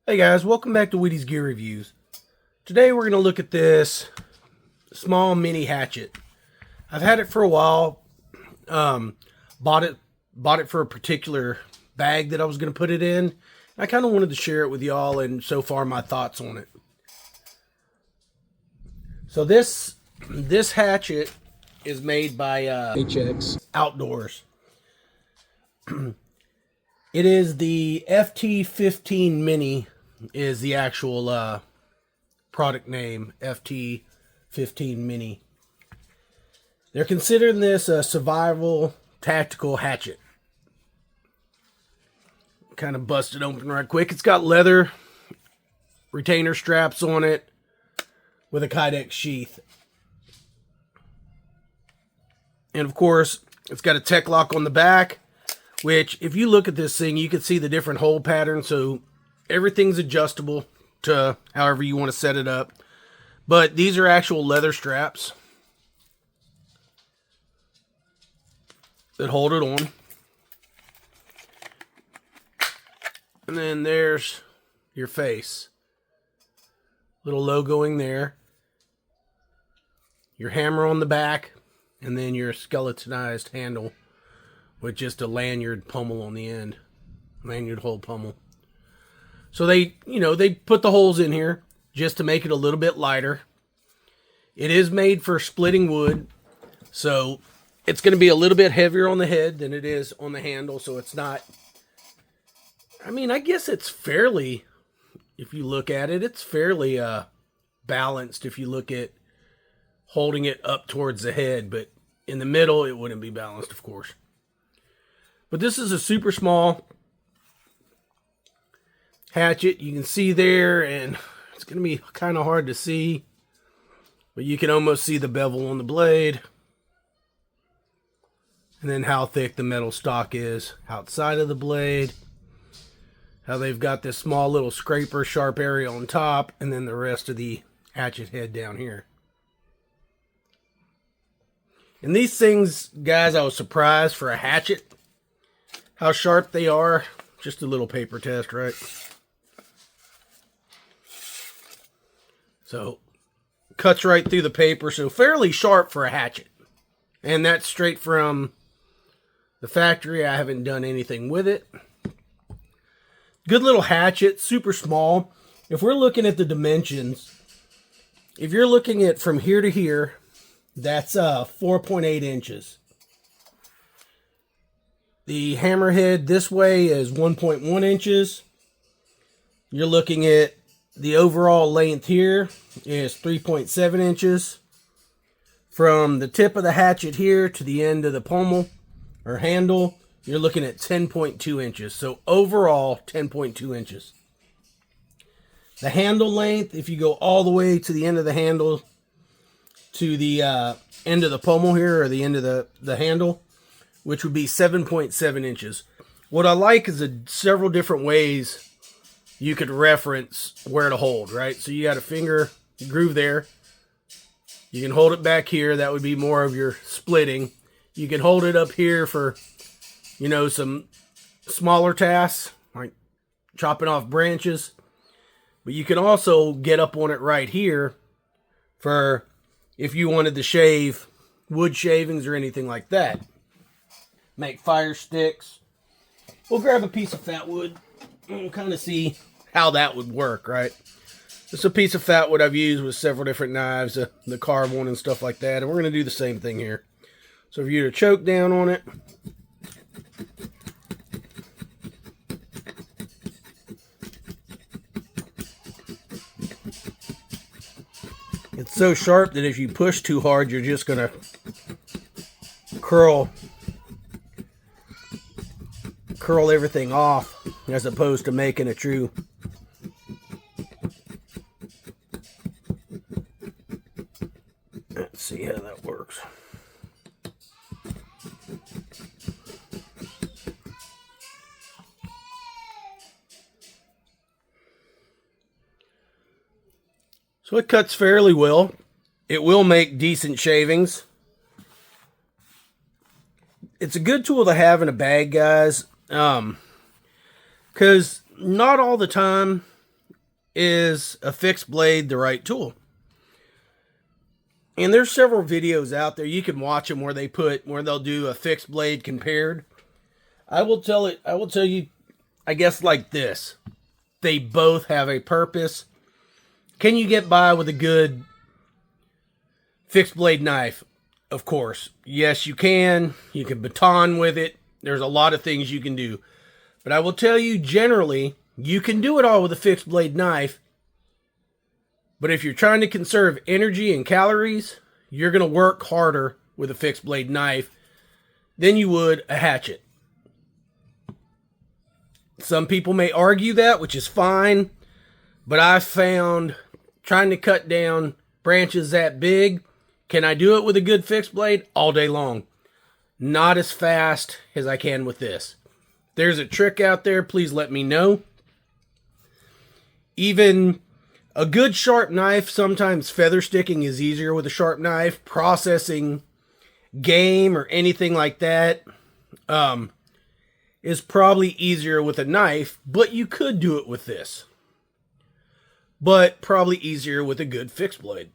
Hey guys, welcome back to Whitty's Gear Reviews. Today we're going to look at this small mini hatchet. I've had it for a while. Bought it for a particular bag that I was going to put it in. I kind of wanted to share it with y'all and so far my thoughts on it. So this hatchet is made by Hatchets Outdoors. It is the FT15 Mini is the actual product name, FT15 Mini. They're considering this a survival tactical hatchet. Kind of busted open right quick. It's got leather retainer straps on it with a Kydex sheath. And of course, it's got a tech lock on the back, which if you look at this thing, you can see the different hole patterns. So everything's adjustable to however you want to set it up. But these are actual leather straps that hold it on. And then there's your face. Little logoing there. Your hammer on the back. And then your skeletonized handle with just a lanyard pommel on the end. Lanyard hole pommel. So they put the holes in here just to make it a little bit lighter. It is made for splitting wood. So it's going to be a little bit heavier on the head than it is on the handle. So it's not, I guess it's fairly, if you look at it, it's fairly balanced if you look at holding it up towards the head. But in the middle, it wouldn't be balanced, of course. But this is a super small hatchet. You can see there, and it's going to be kind of hard to see, but you can almost see the bevel on the blade. And then how thick the metal stock is outside of the blade. How they've got this small little scraper sharp area on top, and then the rest of the hatchet head down here. And these things, guys, I was surprised for a hatchet how sharp they are. Just a little paper test, right? So, cuts right through the paper, so fairly sharp for a hatchet. And that's straight from the factory. I haven't done anything with it. Good little hatchet, super small. If we're looking at the dimensions, if you're looking at from here to here, that's 4.8 inches. The hammerhead this way is 1.1 inches. You're looking at the overall length here is 3.7 inches. From the tip of the hatchet here to the end of the pommel or handle, you're looking at 10.2 inches. So overall, 10.2 inches. The handle length, if you go all the way to the end of the handle, to the end of the pommel here, or the end of the handle, which would be 7.7 inches. What I like is several different ways you could reference where to hold, right? So you got a finger groove there. You can hold it back here. That would be more of your splitting. You can hold it up here for, some smaller tasks, like chopping off branches. But you can also get up on it right here for if you wanted to shave wood shavings or anything like that. Make fire sticks. We'll grab a piece of fat wood and we'll kind of see how that would work, right? This is a piece of fat wood I've used with several different knives, the carved one and stuff like that. And we're going to do the same thing here. So if you were to choke down on it, it's so sharp that if you push too hard, you're just going to curl everything off as opposed to making a true let's see how that works. So it cuts fairly well. It will make decent shavings. It's a good tool to have in a bag, guys. Because not all the time is a fixed blade the right tool? And there's several videos out there. You can watch them where they'll do a fixed blade compared. I will tell you, I guess like this. They both have a purpose. Can you get by with a good fixed blade knife? Of course. Yes, you can. You can baton with it. There's a lot of things you can do. But I will tell you, generally, you can do it all with a fixed blade knife. But if you're trying to conserve energy and calories, you're going to work harder with a fixed blade knife than you would a hatchet. Some people may argue that, which is fine. But I've found trying to cut down branches that big, can I do it with a good fixed blade? All day long. Not as fast as I can with this. If there's a trick out there, please let me know. Even a good sharp knife, sometimes feather sticking is easier with a sharp knife. Processing game or anything like that is probably easier with a knife, but you could do it with this. But probably easier with a good fixed blade.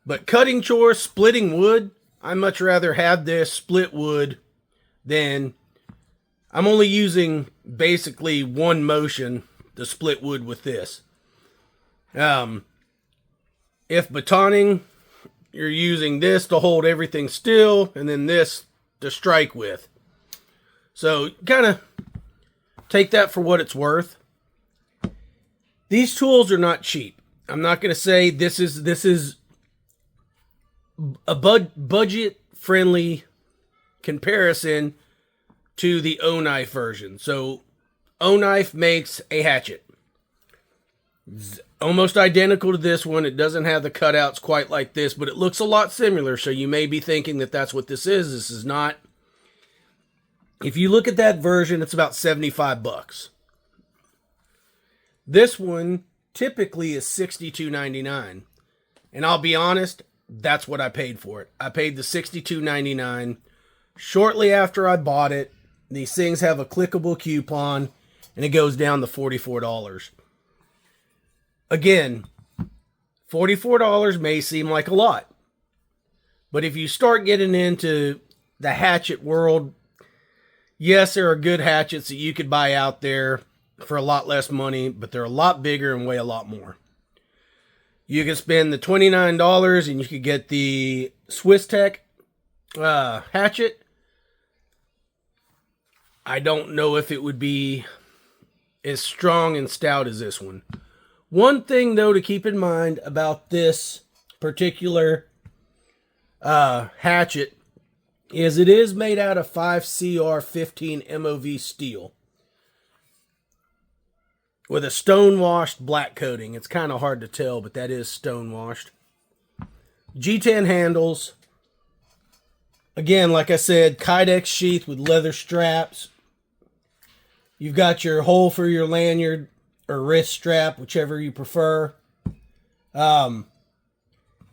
But cutting chores, splitting wood, I much rather have this split wood than... I'm only using basically one motion to split wood with this. If batoning, you're using this to hold everything still, and then this to strike with. So, kind of take that for what it's worth. These tools are not cheap. I'm not going to say this is a budget-friendly comparison to the O-Knife version. So, O-Knife makes a hatchet. It's almost identical to this one. It doesn't have the cutouts quite like this, but it looks a lot similar. So you may be thinking that that's what this is. This is not. If you look at that version, it's about $75. This one typically is $62.99. And I'll be honest, that's what I paid for it. I paid the $62.99 shortly after I bought it. These things have a clickable coupon, and it goes down to $44. Again, $44 may seem like a lot. But if you start getting into the hatchet world, yes, there are good hatchets that you could buy out there for a lot less money, but they're a lot bigger and weigh a lot more. You can spend the $29 and you could get the Swiss Tech hatchet. I don't know if it would be as strong and stout as this one. One thing, though, to keep in mind about this particular hatchet is it is made out of 5CR15 MOV steel with a stone-washed black coating. It's kind of hard to tell, but that is stone-washed. G10 handles. Again, like I said, Kydex sheath with leather straps. You've got your hole for your lanyard or wrist strap, whichever you prefer. And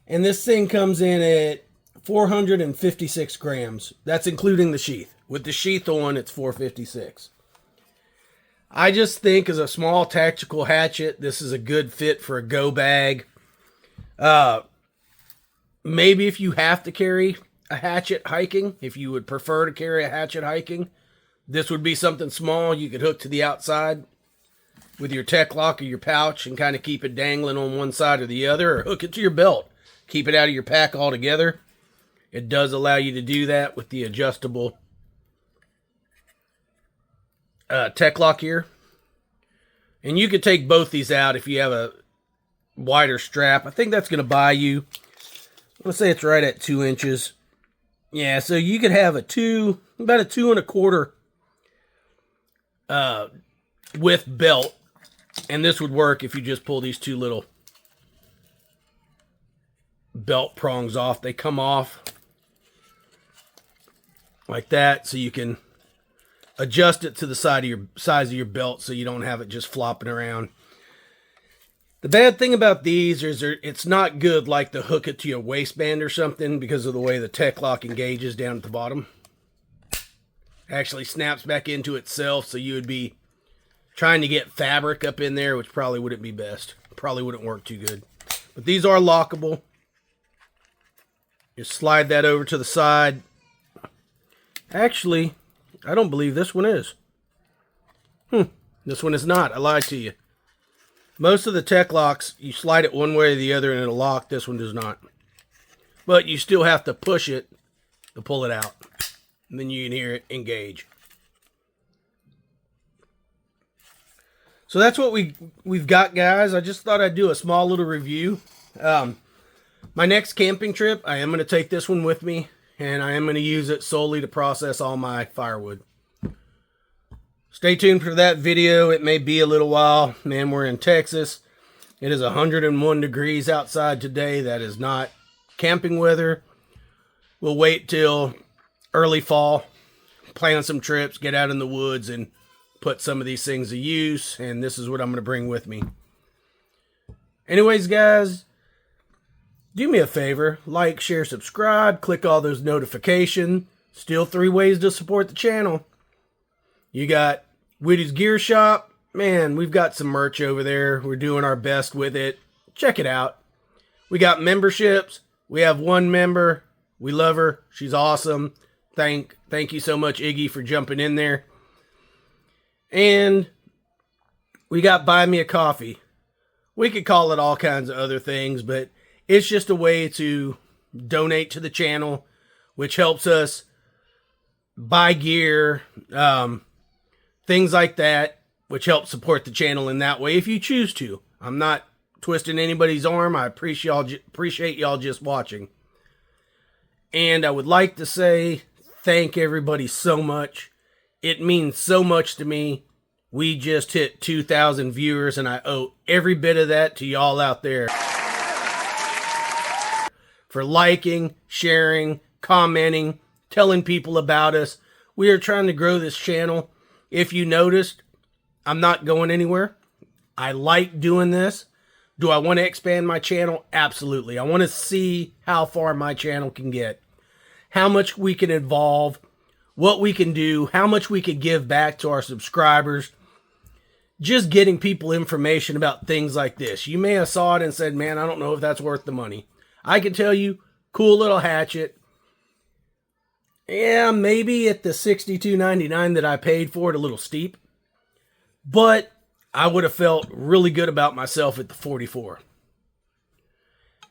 this thing comes in at 456 grams. That's including the sheath. With the sheath on, it's 456. I just think as a small tactical hatchet, this is a good fit for a go bag. Maybe if you have to carry a hatchet hiking, if you would prefer to carry a hatchet hiking, this would be something small you could hook to the outside with your tech lock or your pouch and kind of keep it dangling on one side or the other, or hook it to your belt. Keep it out of your pack altogether. It does allow you to do that with the adjustable tech lock here. And you could take both these out if you have a wider strap. I think that's going to buy you, let's say it's right at 2 inches. Yeah, so you could have about a 2 1/4 width belt. And this would work if you just pull these two little belt prongs off. They come off like that, so you can adjust it to the size of your belt so you don't have it just flopping around. The bad thing about these is it's not good like to hook it to your waistband or something because of the way the tech lock engages down at the bottom. It actually snaps back into itself, so you would be trying to get fabric up in there, which probably wouldn't be best. Probably wouldn't work too good. But these are lockable. Just slide that over to the side. Actually, I don't believe this one is. This one is not. I lied to you. Most of the tech locks, you slide it one way or the other and it'll lock. This one does not. But you still have to push it to pull it out. And then you can hear it engage. So that's what we've got, guys. I just thought I'd do a small little review. My next camping trip, I am going to take this one with me. And I am going to use it solely to process all my firewood. Stay tuned for that video. It may be a little while. Man, we're in Texas. It is 101 degrees outside today. That is not camping weather. We'll wait till early fall. Plan some trips. Get out in the woods and put some of these things to use. And this is what I'm going to bring with me. Anyways, guys, do me a favor. Like, share, subscribe. Click all those notifications. Still 3 ways to support the channel. You got Whitty's Gear Shop. Man, we've got some merch over there. We're doing our best with it. Check it out. We got memberships. We have one member. We love her. She's awesome. Thank you so much, Iggy, for jumping in there. And we got Buy Me a Coffee. We could call it all kinds of other things, but it's just a way to donate to the channel, which helps us buy gear, things like that, which helps support the channel in that way if you choose to. I'm not twisting anybody's arm. I appreciate y'all just watching. And I would like to say thank everybody so much. It means so much to me. We just hit 2,000 viewers, and I owe every bit of that to y'all out there. For liking, sharing, commenting, telling people about us. We are trying to grow this channel. If you noticed, I'm not going anywhere. I like doing this. Do I want to expand my channel? Absolutely. I want to see how far my channel can get. How much we can evolve. What we can do. How much we can give back to our subscribers. Just getting people information about things like this. You may have saw it and said, man, I don't know if that's worth the money. I can tell you, cool little hatchet. Yeah, maybe at the $62.99 that I paid for it, a little steep. But I would have felt really good about myself at the $44.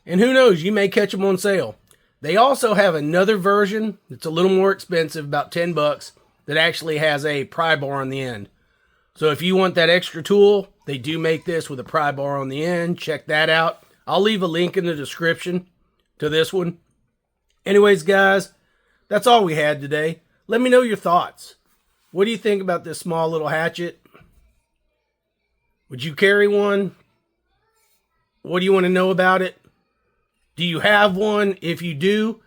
And who knows, you may catch them on sale. They also have another version that's a little more expensive, about $10, that actually has a pry bar on the end. So if you want that extra tool, they do make this with a pry bar on the end. Check that out. I'll leave a link in the description to this one. Anyways, guys, that's all we had today. Let me know your thoughts. What do you think about this small little hatchet? Would you carry one? What do you want to know about it? Do you have one? If you do,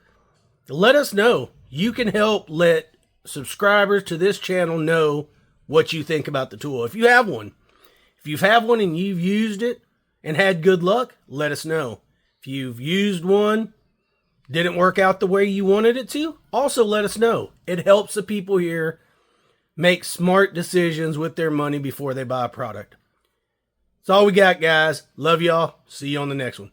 let us know. You can help let subscribers to this channel know what you think about the tool. If you have one. If you have one and you've used it and had good luck, let us know. If you've used one, didn't work out the way you wanted it to, also let us know. It helps the people here make smart decisions with their money before they buy a product. That's all we got, guys. Love y'all. See you on the next one.